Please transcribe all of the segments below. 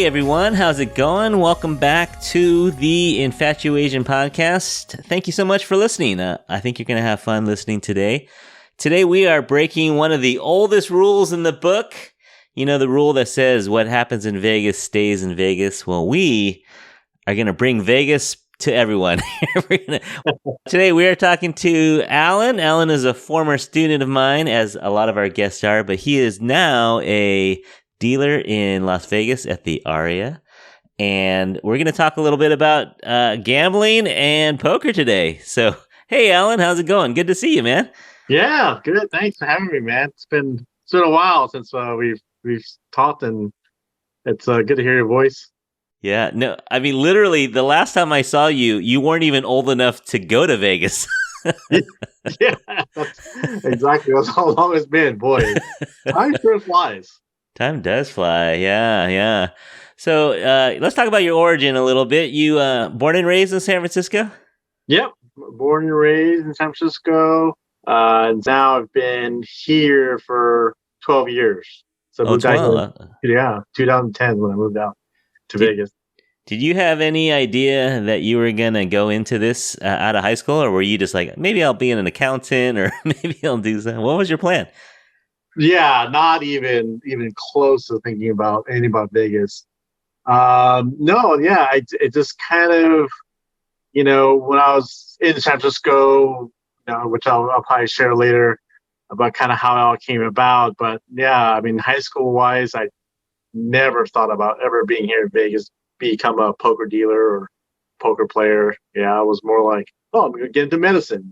Hey everyone, how's it going? Welcome back to the Infatuasian podcast. Thank you so much for listening. I think you're going to have fun listening today. Today we are breaking one of the oldest rules in the book. You know, the rule that says what happens in Vegas stays in Vegas. Well, we are going to bring Vegas to everyone. Today we are talking to Alan. Alan is a former student of mine, as a lot of our guests are, but he is now a dealer in Las Vegas at the Aria. And we're going to talk a little bit about gambling and poker today. So, hey, Alan, how's it going? Good to see you, man. Yeah, good. Thanks for having me, man. It's been a while since we've talked, and it's good to hear your voice. Yeah, no, I mean, literally, the last time I saw you, you weren't even old enough to go to Vegas. Yeah, exactly. That's how long it's been. Boy, time sure flies. Time does fly. Yeah. So let's talk about your origin a little bit. You born and raised in San Francisco? Yep, born and raised in San Francisco. Now I've been here for 12 years. So I moved out here, 2010 when I moved out to Vegas. Did you have any idea that you were going to go into this out of high school? Or were you just like, maybe I'll be an accountant or maybe I'll do something? What was your plan? Yeah, not even close to thinking about anything about Vegas. No, yeah, it just kind of, when I was in San Francisco, which I'll probably share later about kind of how it all came about. But yeah, I mean, high school wise, I never thought about ever being here in Vegas, become a poker dealer or poker player. Yeah, I was more like, oh, I'm going to get into medicine,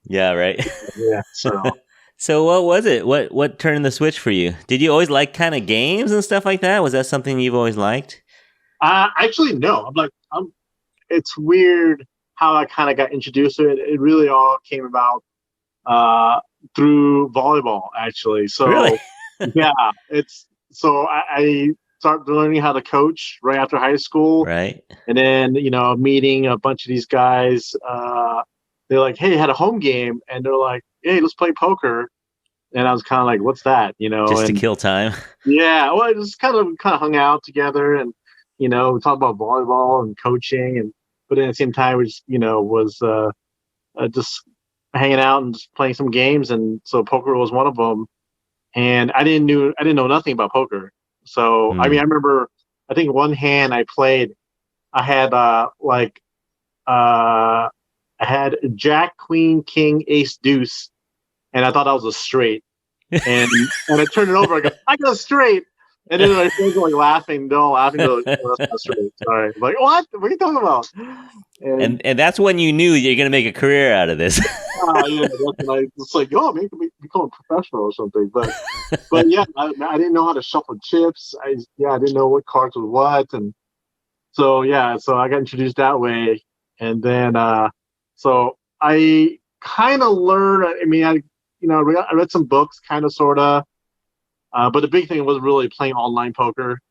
Yeah, right. Yeah, so. So what was it? What turned the switch for you? Did you always like kind of games and stuff like that? Was that something you've always liked? Actually, no. It's weird how I kind of got introduced to it. It really all came about through volleyball, actually. So, really? Yeah, I started learning how to coach right after high school. Right. And then, meeting a bunch of these guys, they're like, hey, I had a home game. And they're like, hey, let's play poker. And I was kind of like, what's that? Just to kill time. Yeah. Well, it just kind of hung out together and, we talked about volleyball and coaching. But at the same time, we just, was just hanging out and just playing some games. And so poker was one of them. And I didn't know nothing about poker. So, I mean, I remember, I think one hand I played, I had I had Jack, Queen, King, Ace, Deuce, and I thought that was a straight. And I turned it over. I got a straight. And then my friends were laughing. They're all laughing. They're like, oh, that's not straight. Sorry. I'm like, what? What are you talking about? And that's when you knew you're going to make a career out of this. Yeah, it's like, oh, maybe become a professional or something. But yeah, I didn't know how to shuffle chips. I didn't know what cards were what. And so, so I got introduced that way. And then, so I kind of learned, I mean, I read some books, kind of, sort of, but the big thing was really playing online poker.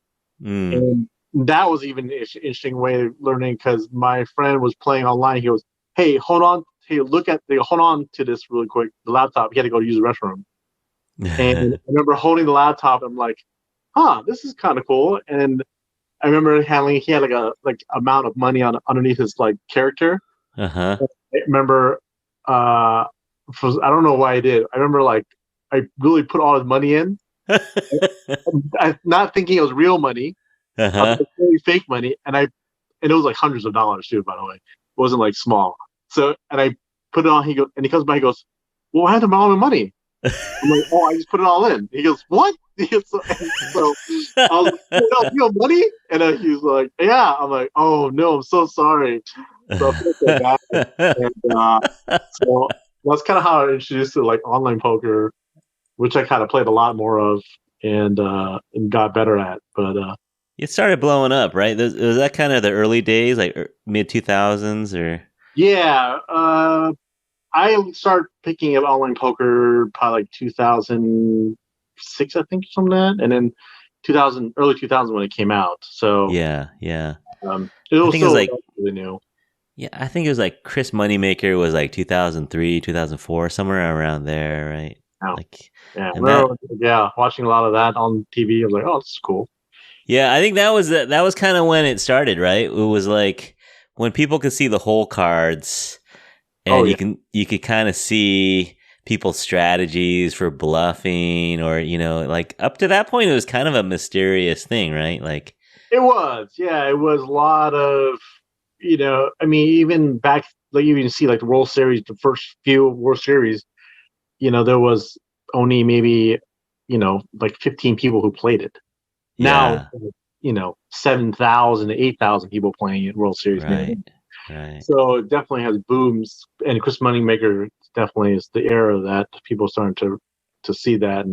And that was even an interesting way of learning because my friend was playing online. He goes, hey, hold on. Hey, hold on to this really quick. The laptop, he had to go to use the restroom. And I remember holding the laptop. I'm like, this is kind of cool. And I remember he had like amount of money underneath his like character. Uh-huh. I remember, I don't know why I did. I remember I really put all his money in, not thinking it was real money, really fake money, and it was like hundreds of dollars too. By the way, it wasn't like small. So, and I put it on. He comes back. He goes, "Well, I had to all my money." I'm like, "Oh, I just put it all in." He goes, "What?" So I was like, "You have money?" And he was like, "Yeah." I'm like, "Oh no, I'm so sorry." So I feel so bad. And so that's kind of how I introduced to like online poker, which I kind of played a lot more of and got better at. But it started blowing up, right? Was that kind of the early days, like mid 2000s, or? Yeah, I started picking up online poker probably like 2006, I think, something like that, and then early 2000 when it came out. So yeah. It was still like really new. Yeah, I think it was like Chris Moneymaker was like 2003, 2004, somewhere around there, right? Oh. Watching a lot of that on TV. I was like, oh, this is cool. Yeah, I think that was kind of when it started, right? It was like when people could see the whole cards, Oh and yeah, you could kind of see people's strategies for bluffing, or like up to that point, it was kind of a mysterious thing, right? Like, it was. Yeah, it was a lot of, I mean, even back, like you even see like the World Series, the first few World Series, there was only maybe, like 15 people who played it. Now, yeah, 7,000 to 8,000 people playing it World Series now. right, right. So it definitely has booms, and Chris Moneymaker definitely is the era that people are starting to see that,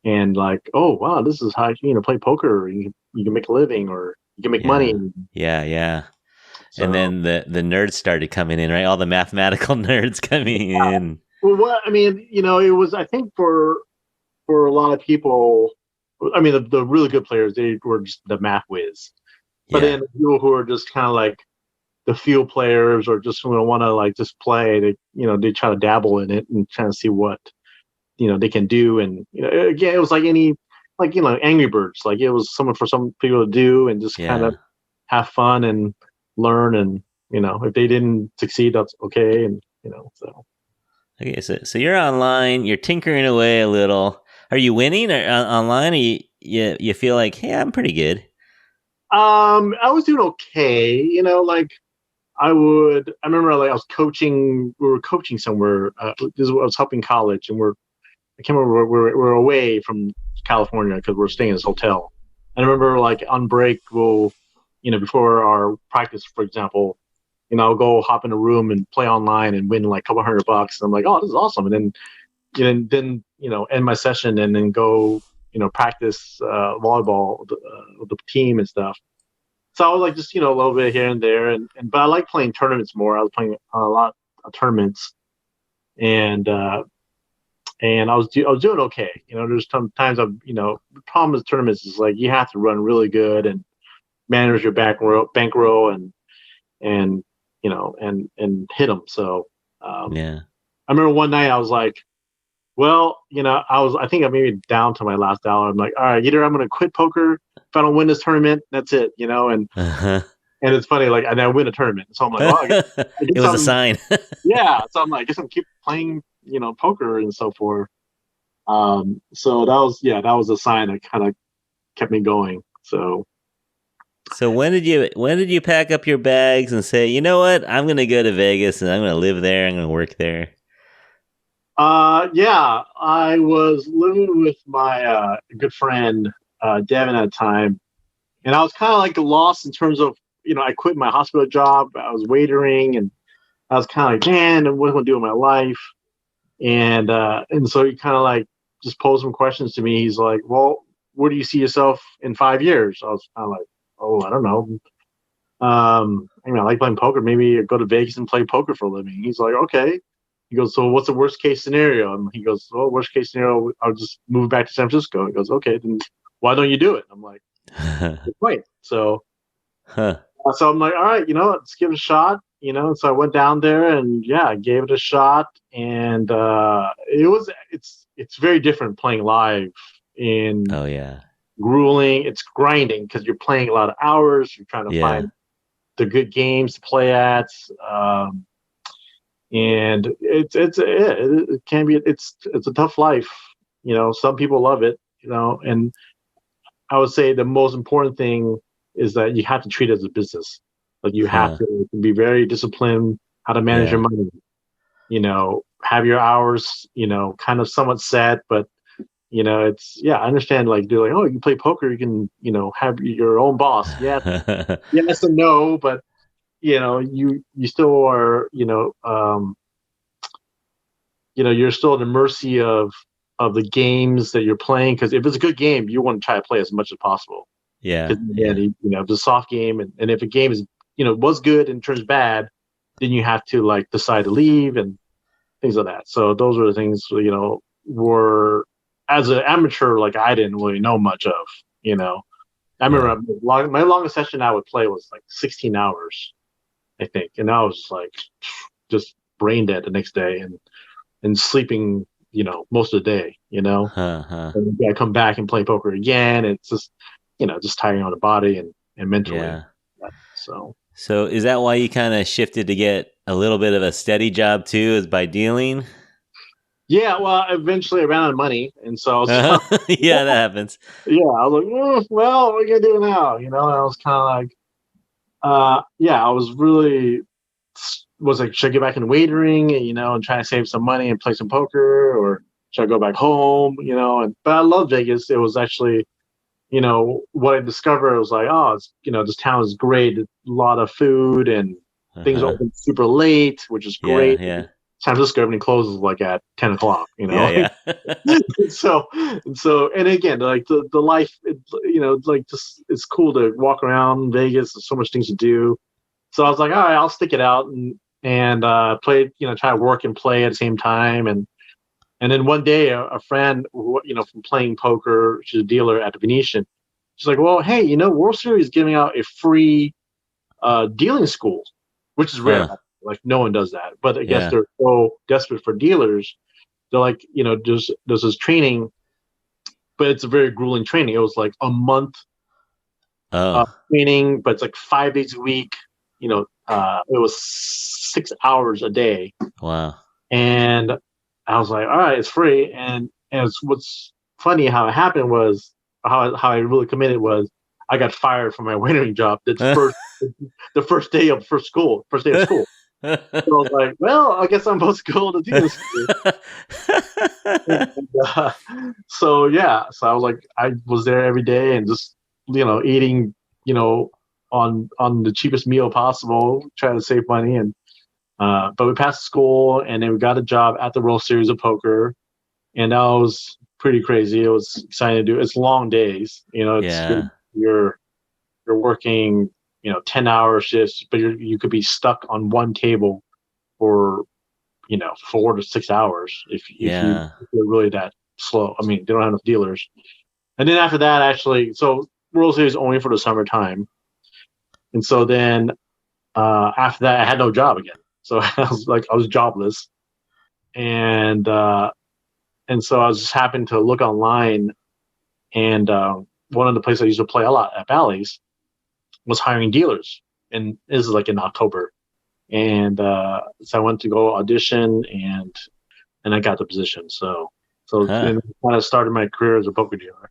and like, oh wow, this is how play poker. You can make a living, or you can make money. Yeah, yeah, yeah. And So, then the nerds started coming in, right? All the mathematical nerds coming in. well, what I mean, it was, I think, for a lot of people. I mean, the really good players, they were just the math whiz. But Yeah, then the people who are just kind of like the field players, or just want to like just play, they try to dabble in it and try to see what they can do. And again, it was like any, like Angry Birds, like it was something for some people to do and just kind of yeah. have fun and learn. And if they didn't succeed, that's okay. And so Okay, so you're online, you're tinkering away a little. Are you winning online? Or you feel like, hey, I'm pretty good. I was doing okay. Like I remember, like, I was coaching, we were coaching somewhere. This is what I was helping college, and I can't remember, we're away from California because we're staying in this hotel. And I remember, like, on break, before our practice, for example, I'll go hop in a room and play online and win like a couple $100. And I'm like, oh, this is awesome. And then, end my session and then go, practice volleyball with the team and stuff. So I was like, just a little bit here and there, and but I like playing tournaments more. I was playing a lot of tournaments, and I was doing okay. There's sometimes the problem with tournaments is like you have to run really good and manage your bankroll, and and hit them. So Yeah. I remember one night I was like, well, I think I maybe down to my last dollar. I'm like, all right, either I'm going to quit poker if I don't win this tournament, that's it, Uh-huh. and it's funny, like, and I win a tournament, so I'm like, well, I It guess was a I'm, sign. yeah, so I'm like, I guess I'm keep playing, poker and so forth. So that was a sign that kind of kept me going. So, So when did you pack up your bags and say, you know what, I'm gonna go to Vegas and I'm gonna live there, I'm gonna work there? yeah, I was living with my good friend Devin at the time, and I was kind of like lost in terms of, I quit my hospital job. I was waitering, and I was kind of like, man, what am I gonna do with my life? And so he kind of like just posed some questions to me. He's like, well, where do you see yourself in 5 years? I was kind of like, oh, I don't know. I mean, I like playing poker. Maybe go to Vegas and play poker for a living. He's like, okay. He goes, so what's the worst case scenario? And he goes, well, worst case scenario, I'll just move back to San Francisco. He goes, okay, then why don't you do it? I'm like, wait. Huh. So I'm like, all right, let's give it a shot. So I went down there, and yeah, I gave it a shot, and it's very different playing live in Oh yeah. grueling. It's grinding because you're playing a lot of hours. You're trying to Yeah. find the good games to play at, and it can be, it's a tough life. Some people love it. And I would say the most important thing is that you have to treat it as a business. Like, you have Huh. to be very disciplined, how to manage your Yeah. money, have your hours, kind of somewhat set, but it's, yeah, I understand, like, they're like, oh, you can play poker, you can, have your own boss. Yeah, yes and no, but you still are, you're still at the mercy of the games that you're playing, because if it's a good game, you want to try to play as much as possible. Yeah. Because again, Yeah. if it's a soft game, and if a game is, was good and turns bad, then you have to, like, decide to leave and things like that. So those are the things, were, as an amateur, like, I didn't really know much of. I Yeah. remember my longest session I would play was like 16 hours, I think, and I was like just brain dead the next day, and sleeping, most of the day. Huh. Huh. And I come back and play poker again. It's just, just tiring on the body and mentally. Yeah. So is that why you kind of shifted to get a little bit of a steady job too, is by dealing? yeah, well, eventually I ran out of money, and so I was Yeah, that happens. yeah, I was like, well, what are we gonna do now? And I was kind of like, yeah, I was really was like, should I get back in waitering, and try to save some money and play some poker, or should I go back home, but I love Vegas. It was actually, what I discovered was like, oh, it's, this town is great. A lot of food and things are open super late, which is Yeah, great. yeah. San Francisco, everything closes like at 10 o'clock, Yeah, yeah. and again, like the life, like just, it's cool to walk around Vegas. There's so much things to do. So I was like, all right, I'll stick it out and play, try to work and play at the same time. And then one day, a friend, from playing poker, she's a dealer at the Venetian. She's like, well, hey, World Series is giving out a free dealing school, which is rare. Huh. Like no one does that. But I guess Yeah. they're so desperate for dealers. They're like, there's this training, but it's a very grueling training. It was like a month Oh, training, but it's like 5 days a week. It was 6 hours a day. wow. And I was like, all right, it's free. And it's, what's funny how it happened was how I really committed was I got fired from my waitering job the first day of school. So I was like, well, I guess I'm supposed to go to dealing school. So I was like, I was there every day and just eating on the cheapest meal possible, trying to save money. And but we passed school and then we got a job at the World Series of Poker, and that was pretty crazy. It was exciting to do. It's long days, Yeah. you're working 10-hour shifts, but you could be stuck on one table for 4 to 6 hours if Yeah. you're really that slow. I mean, they don't have enough dealers. And then after that, actually, so World Series only for the summertime, and so then after that, I had no job again. So I was jobless, and so I was just happened to look online, and one of the places I used to play a lot at Bally's was hiring dealers, and this is like in October, and so I went to go audition, and I got the position. So Huh. and kind of started my career as a poker dealer.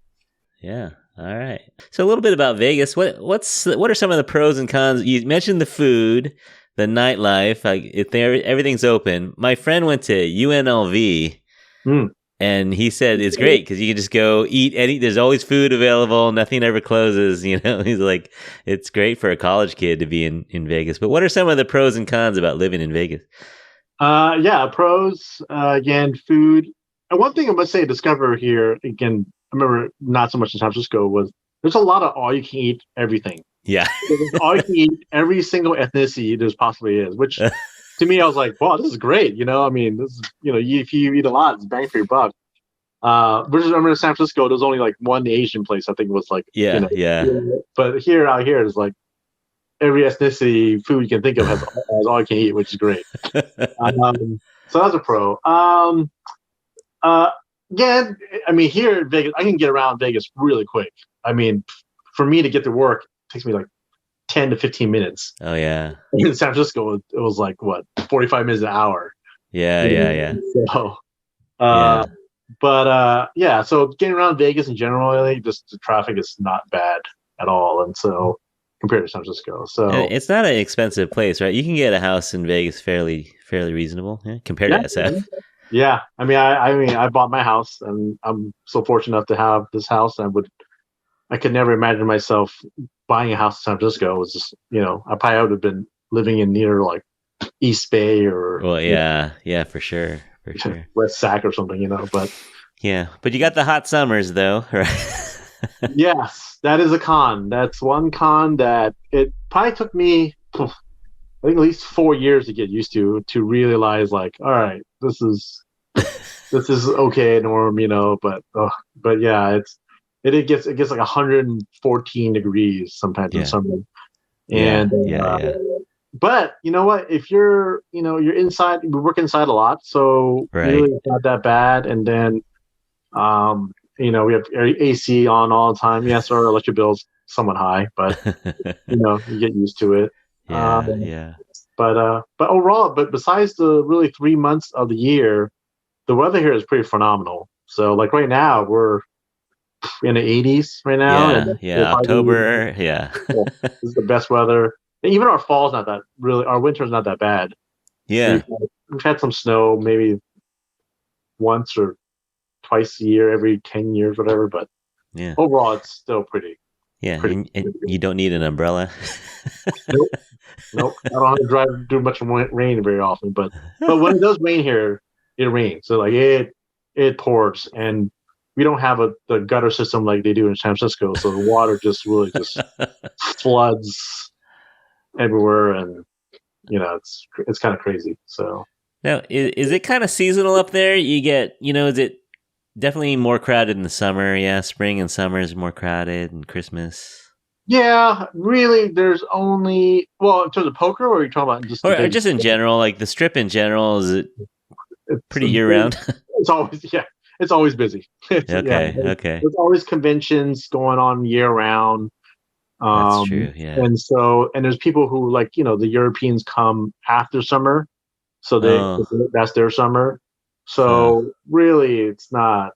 Yeah. All right. So a little bit about Vegas. What are some of the pros and cons? You mentioned the food, the nightlife. Like if everything's open. My friend went to UNLV, Mm. and he said it's great because you can just go eat. There's always food available. Nothing ever closes. He's like, it's great for a college kid to be in Vegas. But what are some of the pros and cons about living in Vegas? Pros, again, food. And one thing I must say, discover here again. I remember not so much in San Francisco was there's a lot of all you can eat everything. Yeah. There's all you can eat every single ethnicity there's possibly is, which to me I was like, wow, this is great. I mean, this is if you eat a lot, it's bang for your buck. Versus I remember in San Francisco, there's only like one Asian place. I think it was like Yeah. Yeah. But out here is like every ethnicity food you can think of has all you can eat, which is great. So that's a pro. Yeah, I mean, here in Vegas, I can get around Vegas really quick. I mean, for me to get to work, it takes me like 10 to 15 minutes. Oh yeah. In San Francisco, it was like, what, 45 minutes an hour. Yeah. Yeah. Yeah. So, Yeah. but yeah, so getting around Vegas in general, just the traffic is not bad at all. And so, compared to San Francisco. So, And it's not an expensive place, right? You can get a house in Vegas fairly reasonable, compared to SF. Yeah, I mean, I bought my house, and I'm so fortunate enough to have this house. I could never imagine myself buying a house in San Francisco. It was just, I probably would have been living in near like East Bay or Well, yeah, for sure. West Sac or something, but yeah, but you got the hot summers though, right? yes, that is a con. That's one con that it probably took me, I think, at least 4 years to get used to realize, like, all right, this is okay, Norm, but yeah, it gets like 114 degrees sometimes in summer, and yeah. But you know what? If you're we work inside a lot, so Right. really it's not that bad. And then, we have AC on all the time. Yes, our electric bill's somewhat high, but you get used to it. Yeah, yeah. But overall, but besides the really 3 months of the year, the weather here is pretty phenomenal. So like right now, we're in the 80s right now, and Yeah, we'll yeah. probably October, yeah. this is the best weather. And even our fall's not that really. Our winter's not that bad. Yeah, We've had some snow maybe once or twice a year, every 10 years, whatever. But yeah. overall, it's still pretty Yeah, pretty. and pretty good. you don't need an umbrella. Nope, nope. I don't have to drive do much rain very often, but when it does rain here, it rains. So like it pours, and we don't have the gutter system like they do in San Francisco. So the water just really just floods everywhere, and it's kind of crazy. So Now, is it kind of seasonal up there? You get, is it definitely more crowded in the summer? Yeah, spring and summer is more crowded, and Christmas. yeah, really, there's only in terms of poker, or are you talking about just the Or big? just in general, like the strip in general, is it It's pretty year round? it's always it's always busy. Okay, okay. There's always conventions going on year round. That's true, yeah. And there's people who like the Europeans come after summer, so Oh, that's their summer. huh. So really, it's not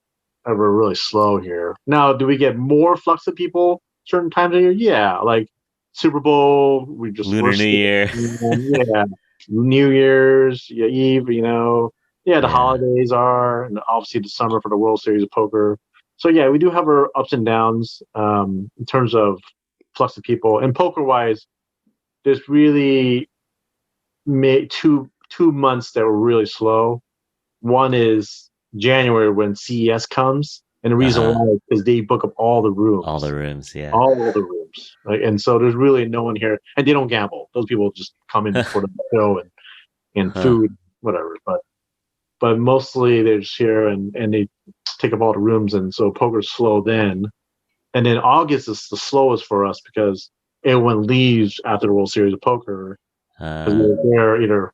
ever really slow here. Now, do we get more flux of people certain times of year? Yeah, like Super Bowl, we're Lunar New Year. yeah, New Year's, yeah, Eve, yeah, the Yeah. holidays are, and obviously the summer for the World Series of Poker. So yeah, we do have our ups and downs in terms of flux of people. And poker wise, there's really two months that were really slow. One is January when CES comes, and the reason Uh-huh. why is they book up all the All the rooms, rooms, yeah. all the rooms, right? And so there's really no one here, and they don't gamble. Those people just come in for the show and Huh. food, whatever. But mostly they're just here and they take up all the rooms, and so poker's slow then. And then August is the slowest for us because everyone leaves after the World Series of Poker because Uh, they're either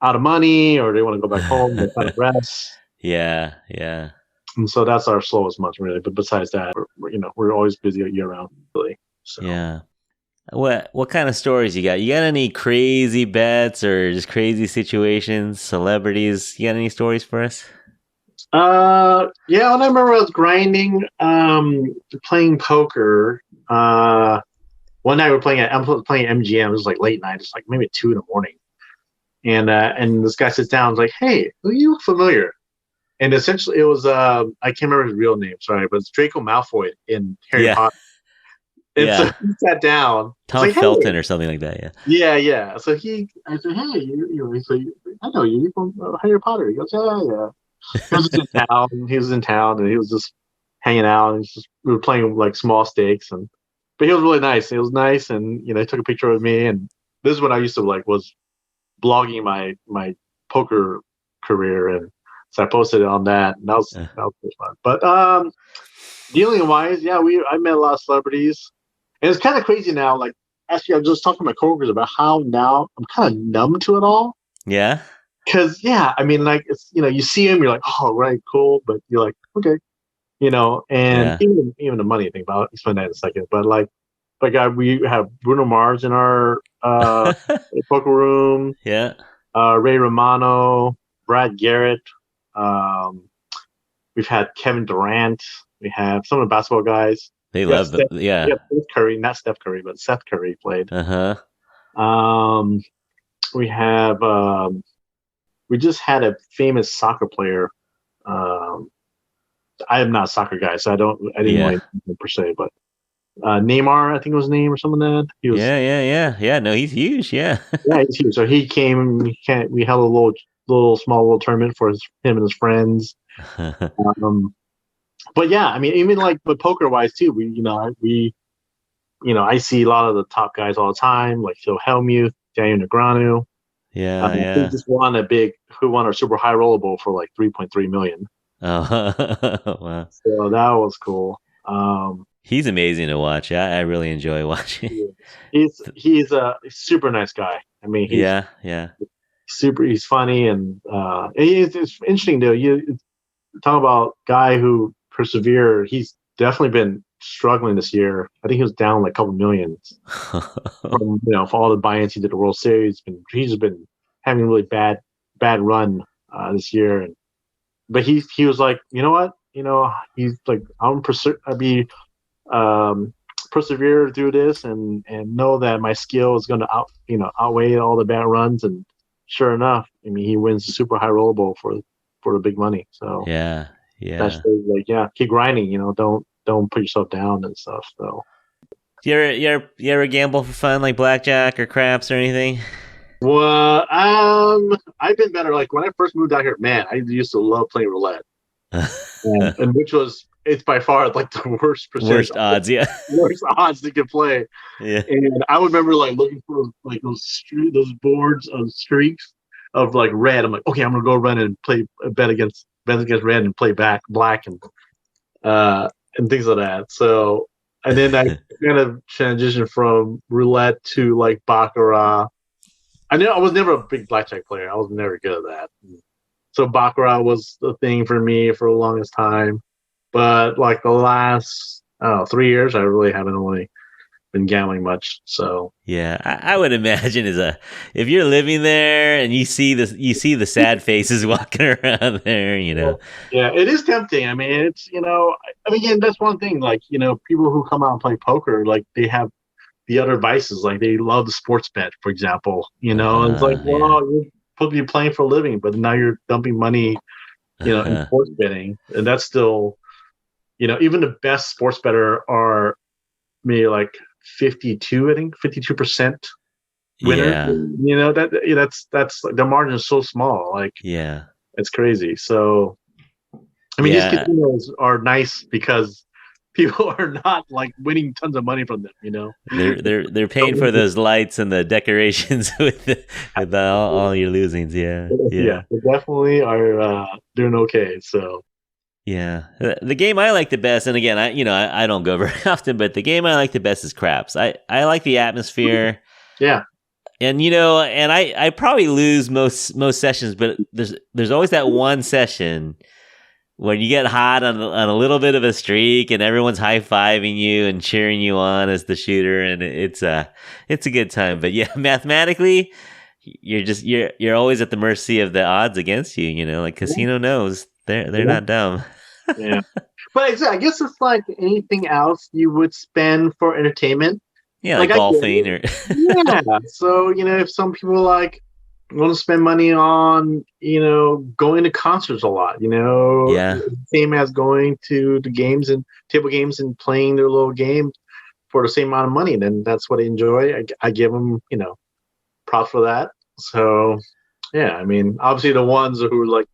out of money or they want to go back home, they kind of rest. yeah, yeah. And so that's our slowest month, really. But besides that, we're always busy year round, really. So, Yeah. What kind of stories you got? You got any crazy bets or just crazy situations, celebrities? You got any stories for us? yeah, when I remember I was grinding, playing poker. One night I'm playing MGM. It was like late night. It's like maybe 2 in the morning, and this guy sits down. And is like, "Hey, you look familiar." And essentially, it was I can't remember his real name. Sorry, but it's Draco Malfoy in Harry Yeah, Potter. And so yeah. he sat down. I was Tom like, Felton "Hey, or something like that. Yeah. yeah." So I said, "Hey, I know you. You're from Harry Potter." He goes, "Yeah, yeah." He was just in town. He was in town, and he was just hanging out. And we were playing like small stakes, but he was really nice. He was nice, and he took a picture with me. And this is what I used to like was blogging my poker career, and so I posted it on that. And that was pretty fun. But dealing wise, yeah, I met a lot of celebrities, and it's kind of crazy now. Like actually, I was just talking to my coworkers about how now I'm kind of numb to it all. Yeah. Because yeah, I mean, like it's you see him, you're like, oh right, cool, but you're like, okay, and Yeah. even the money thing about explain that in a second, but like we have Bruno Mars in our poker room, Yeah. Ray Romano, Brad Garrett, um, we've had Kevin Durant, we have some of the basketball guys. They We have love the Steph, we yeah. have Steph Curry, not Steph Curry, but Seth Curry played. Uh-huh. Um, we have we just had a famous soccer player. Um, I am not a soccer guy, so I didn't Yeah. really know per se, but Neymar, I think it was his name or something like that. He was, Yeah, yeah, yeah. Yeah, no, he's huge. Yeah. yeah, he's huge. So he came. We held a small little tournament for him and his friends. Um, but yeah, I mean, even like, but poker wise too, I see a lot of the top guys all the time, like Phil Hellmuth, Daniel Negreanu. Yeah, Who yeah. just who won our super high roller bowl for like 3.3 million. Oh, wow. So that was cool. He's amazing to watch. I really enjoy watching. He's a super nice guy. I mean, he's Yeah, yeah. he's funny, and it's interesting though. You talk about guy who persevere. He's definitely been struggling this year. I think he was down like a couple millions from for all the buy-ins he did the World Series. He's been having a really bad run this year, but he was like, you know what, he's like, persevere through this and know that my skill is going to outweigh all the bad runs. And sure enough, I mean, he wins the super high rollable for the big money. So yeah, that's like, keep grinding. Don't put yourself down and stuff. So, do you ever gamble for fun, like blackjack or craps or anything? Well, I've been better. Like when I first moved out here, man, I used to love playing roulette, and it's by far like the worst Worst odds, yeah. Worst odds you can play. Yeah. And I remember like looking for like those boards of streaks of like red. I'm like, okay, I'm gonna go run and play bet against red and play black and things like that. So, and then I kind of transitioned from roulette to like baccarat. I was never a big blackjack player. I was never good at that. So baccarat was the thing for me for the longest time. But like the last 3 years, I really haven't really been gambling much. So yeah, I would imagine if you're living there and you see the sad faces walking around there, Yeah, it is tempting. I mean, it's again, that's one thing. Like people who come out and play poker, like they have the other vices, like they love the sports bet, for example. It's like, well, you're supposed to be playing for a living, but now you're dumping money, in sports betting, and that's still, even the best sports bettor are maybe like 52% winner. Yeah. That's like the margin is so small. Like, yeah, it's crazy. So, I mean, these casinos are nice because people are not like winning tons of money from them, They're paying for those lights and the decorations with all your losings. Yeah, they definitely are doing okay. So yeah, the game I like the best, and again, I don't go very often, but the game I like the best is craps. I like the atmosphere. Yeah. And and I probably lose most sessions, but there's always that one session when you get hot on a little bit of a streak and everyone's high-fiving you and cheering you on as the shooter, and it's a good time. But yeah, mathematically, you're always at the mercy of the odds against you. Like casino knows they're not dumb. Yeah, but I guess it's like anything else you would spend for entertainment. Yeah, like golfing or yeah. So if some people like want to spend money on going to concerts a lot, same as going to the games and table games and playing their little game for the same amount of money, then that's what I enjoy. I give them props for that. So yeah, I mean, obviously the ones who like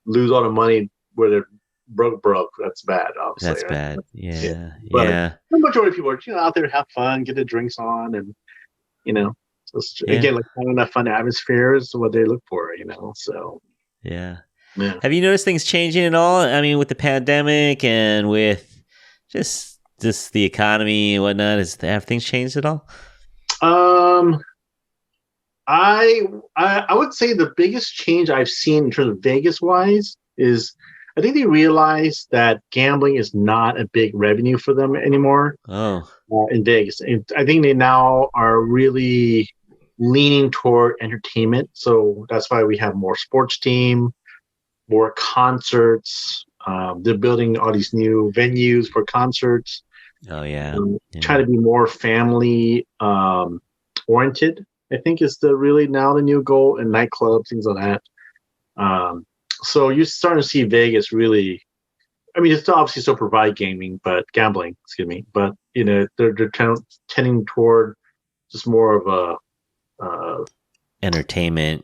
lose all the money where they're broke, that's bad, obviously. That's bad. Yeah. But the majority of people are out there to have fun, get their drinks on, and again, like having that fun atmosphere is what they look for, so yeah. Have you noticed things changing at all? I mean, with the pandemic and with just the economy and whatnot, have things changed at all? I would say the biggest change I've seen in terms of Vegas wise is I think they realized that gambling is not a big revenue for them anymore. In Vegas. I think they now are really leaning toward entertainment. So that's why we have more sports team, more concerts. They're building all these new venues for concerts. Oh, yeah. Try to be more family oriented, I think is really now the new goal, and nightclubs, things like that. So you're starting to see Vegas really, I mean, it's obviously still provide gambling, but they're kind of tending toward just more of a entertainment,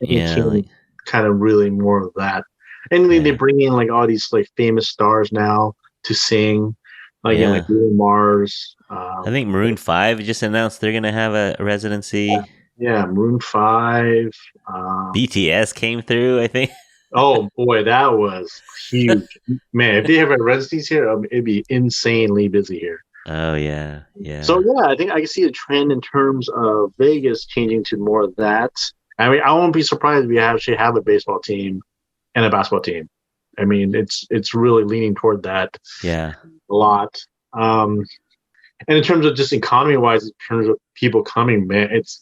kind of really more of that. And they bring in like all these like famous stars now to sing, like Bruno Mars. I think Maroon 5 just announced they're gonna have a residency. Yeah, Maroon 5. BTS came through, I think. Oh boy, that was huge. Man, if they have a residencies here, it'd be insanely busy here. Oh yeah. So yeah, I think I can see a trend in terms of Vegas changing to more of that. I mean, I won't be surprised if we actually have a baseball team and a basketball team. I mean, it's really leaning toward that Yeah. a lot. And in terms of just economy wise, in terms of people coming, man, it's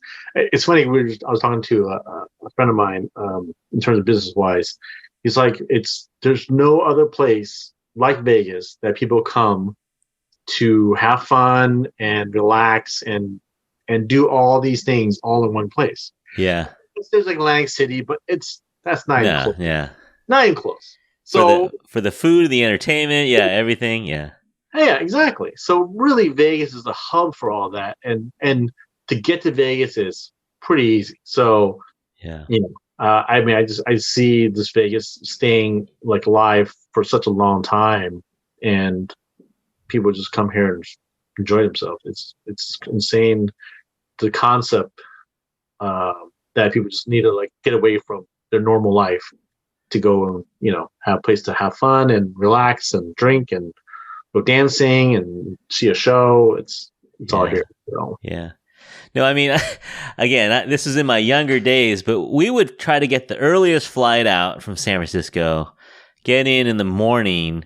funny. I was talking to a friend of mine, in terms of business wise. He's like, there's no other place like Vegas that people come to have fun and relax and do all these things all in one place. Yeah. There's like Atlantic City, but that's not even No, close. yeah. Not even close. For So the food, the entertainment, yeah, everything, yeah. yeah, exactly. So really, Vegas is the hub for all that, and to get to Vegas is pretty easy. So Yeah. you know, I mean, I see this Vegas staying like alive for such a long time, and people just come here and enjoy themselves. It's insane, the concept that people just need to like get away from their normal life to go and have a place to have fun and relax and drink and go dancing and see a show. It's all Yeah. here. So. Yeah. No, I mean, again, this is in my younger days, but we would try to get the earliest flight out from San Francisco, get in the morning,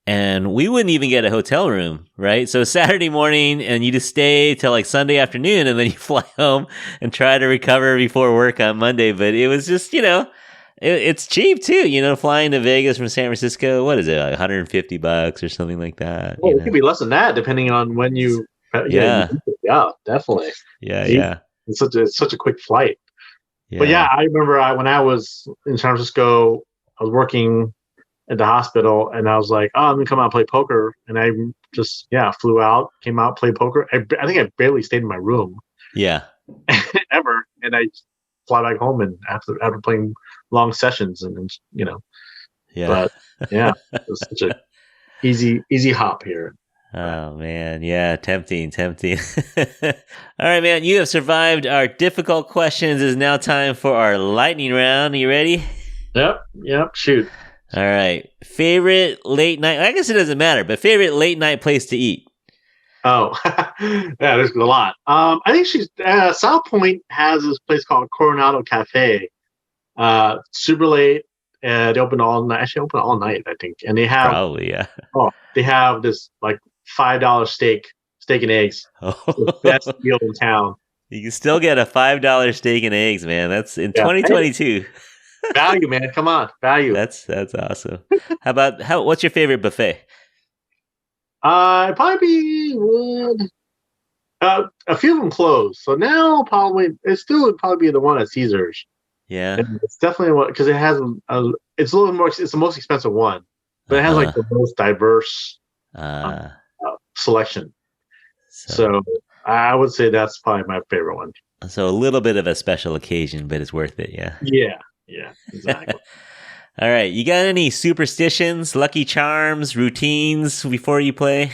and we wouldn't even get a hotel room, right? So Saturday morning, and you just stay till like Sunday afternoon, and then you fly home and try to recover before work on Monday. But it was just, it's cheap too, flying to Vegas from San Francisco. What is it, like $150 or something like that? Well, it could be less than that depending on when you. Yeah. Yeah, definitely. Yeah. It's such a quick flight. Yeah. But yeah, I remember when I was in San Francisco, I was working at the hospital, and I was like, "Oh, I'm gonna come out and play poker," and I just flew out, came out, played poker. I think I barely stayed in my room. Yeah. Ever, and I fly back home and after playing long sessions, and Yeah. But yeah, it was such a easy hop here. Oh man, yeah, tempting. All right, man, you have survived our difficult questions. It is now time for our lightning round. Are you ready? Yep, shoot. All right. Favorite late night, I guess it doesn't matter, but favorite late night place to eat? Oh, yeah, there's a lot. I think South Point has this place called Coronado Cafe. Super late. They open all night. Actually, open all night, I think. And they have Probably, yeah. Oh, they have this like $5 steak and eggs. The best deal in town. You can still get a $5 steak and eggs, man. That's in 2022. Value, man. Come on, value. That's awesome. What's your favorite buffet? Probably would. A few of them closed, so now it still would probably be the one at Caesars. Yeah, and it's definitely one because it has it's a little more. It's the most expensive one, but it has like the most diverse selection. So I would say that's probably my favorite one. So a little bit of a special occasion, but it's worth it. Yeah. Yeah, exactly. All right, you got any superstitions, lucky charms, routines before you play?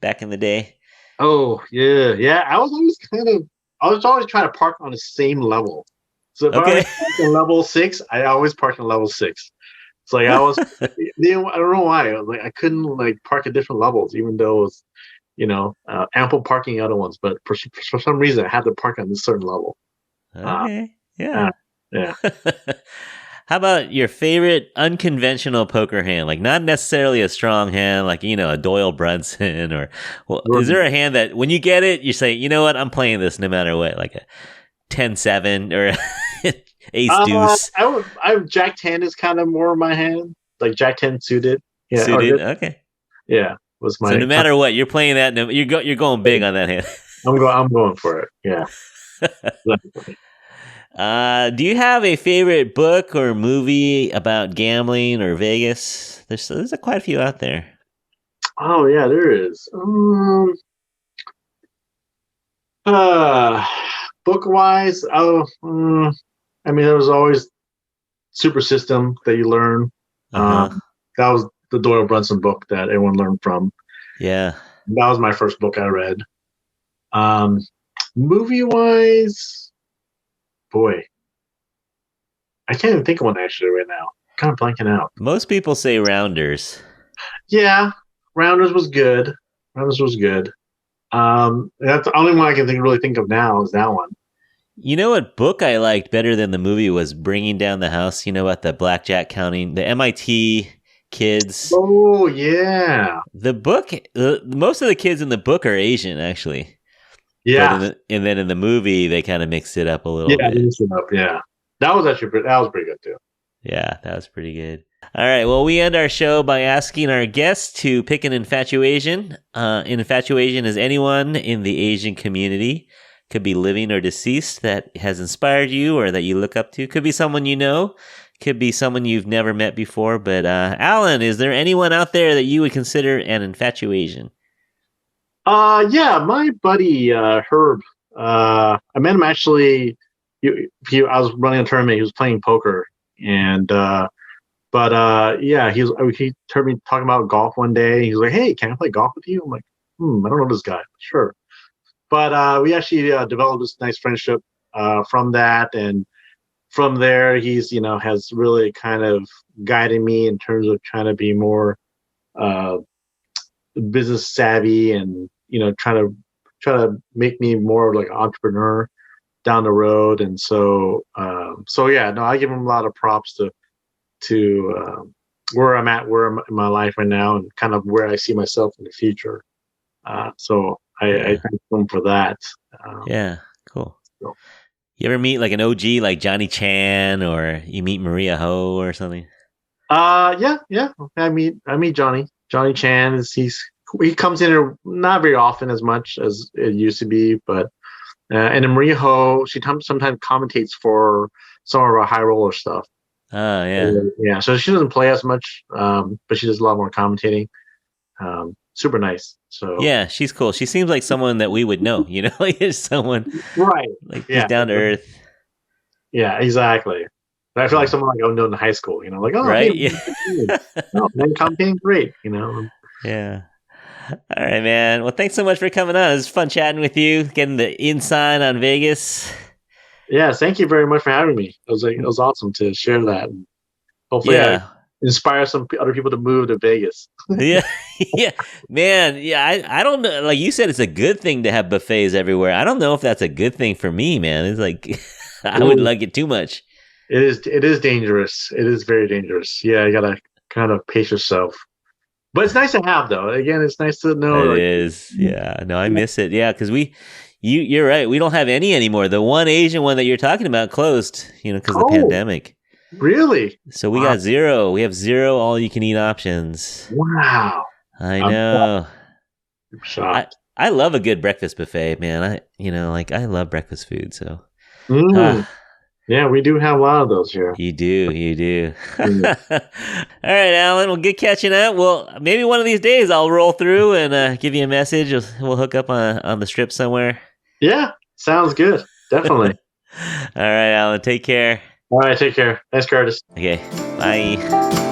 Back in the day. Oh yeah. I was always trying to park on the same level. So if I was in level 6, I always park in level 6. It's like I don't know why. I couldn't like park at different levels, even though it was, ample parking other ones. But for some reason, I had to park on this certain level. Okay. Yeah. Yeah. How about your favorite unconventional poker hand? Like not necessarily a strong hand, like, a Doyle Brunson is there a hand that when you get it, you say, you know what, I'm playing this no matter what, like a 10-7 or ace deuce? Jack 10 is kind of more my hand, like Jack 10 suited. Yeah. Suited, okay. Yeah. Was my. So no matter what, you're playing that, you're going big on that hand. I'm going for it. Yeah. Exactly. Do you have a favorite book or movie about gambling or Vegas? There's quite a few out there. Oh yeah, there is. Book wise, I mean, there was always Super System that you learn. That was the Doyle Brunson book that everyone learned from. Yeah, that was my first book I read. Movie wise, boy, I can't even think of one actually right now. I'm kind of blanking out. Most people say Rounders. Yeah, Rounders was good. That's the only one I can really think of now is that one. You know what book I liked better than the movie was Bringing Down the House? You know about the blackjack counting, the MIT kids. Oh, yeah. The book, most of the kids in the book are Asian, actually. Yeah. And then in the movie, they kind of mixed it up a little Yeah, bit. mixed it up, yeah. That was pretty good too. Yeah, that was pretty good. All right, well, we end our show by asking our guests to pick an infatuation. Infatuation is anyone in the Asian community. Could be living or deceased that has inspired you or that you look up to. Could be someone you know. Could be someone you've never met before. But Alan, is there anyone out there that you would consider an infatuation? Yeah, my buddy Herb. I met him actually. I was running a tournament. He was playing poker, and yeah, he heard me talking about golf one day. He's like, "Hey, can I play golf with you?" I'm like, I don't know this guy. Sure. But we actually developed this nice friendship from that, and from there, he's has really kind of guided me in terms of trying to be more business savvy, and try to make me more like an entrepreneur down the road. And so yeah, no, I give him a lot of props to where I'm at, in my life right now, and kind of where I see myself in the future. So I thank him for that. Yeah, cool. So. You ever meet like an OG like Johnny Chan, or you meet Maria Ho or something? Yeah. I meet Johnny. Johnny Chan he comes in here not very often as much as it used to be, but and then Maria Ho, she sometimes commentates for some of our high roller stuff. Oh yeah. Yeah. So she doesn't play as much, but she does a lot more commentating. Super nice. So yeah, she's cool. She seems like someone that we would know, like someone right, like just down to earth. Yeah, exactly. I feel like someone like I would know in high school, like, oh, right, hey, yeah, man, commentating, great, Yeah. All right, man. Well, thanks so much for coming on. It was fun chatting with you, getting the inside on Vegas. Yeah, thank you very much for having me. It was awesome to share that. And hopefully, I inspire some other people to move to Vegas. Yeah, man. Yeah, I don't know. Like you said, it's a good thing to have buffets everywhere. I don't know if that's a good thing for me, man. It's like I would like it too much. It is dangerous. It is very dangerous. Yeah, you gotta kind of pace yourself. But it's nice to have, though. Again, it's nice to know. It is. Yeah. No, I miss it. Yeah, because you're right. We don't have any anymore. The one Asian one that you're talking about closed, because of the pandemic. Really? So we got zero. We have zero all-you-can-eat options. Wow. I know. I'm shocked. I love a good breakfast buffet, man. I love breakfast food. So. Yeah, we do have a lot of those here. You do. All right, Alan, well, good catching up. Well, maybe one of these days I'll roll through and give you a message. We'll hook up on the strip somewhere. Yeah, sounds good. Definitely. All right, Alan, take care. All right, take care. Thanks, Curtis. Okay, bye.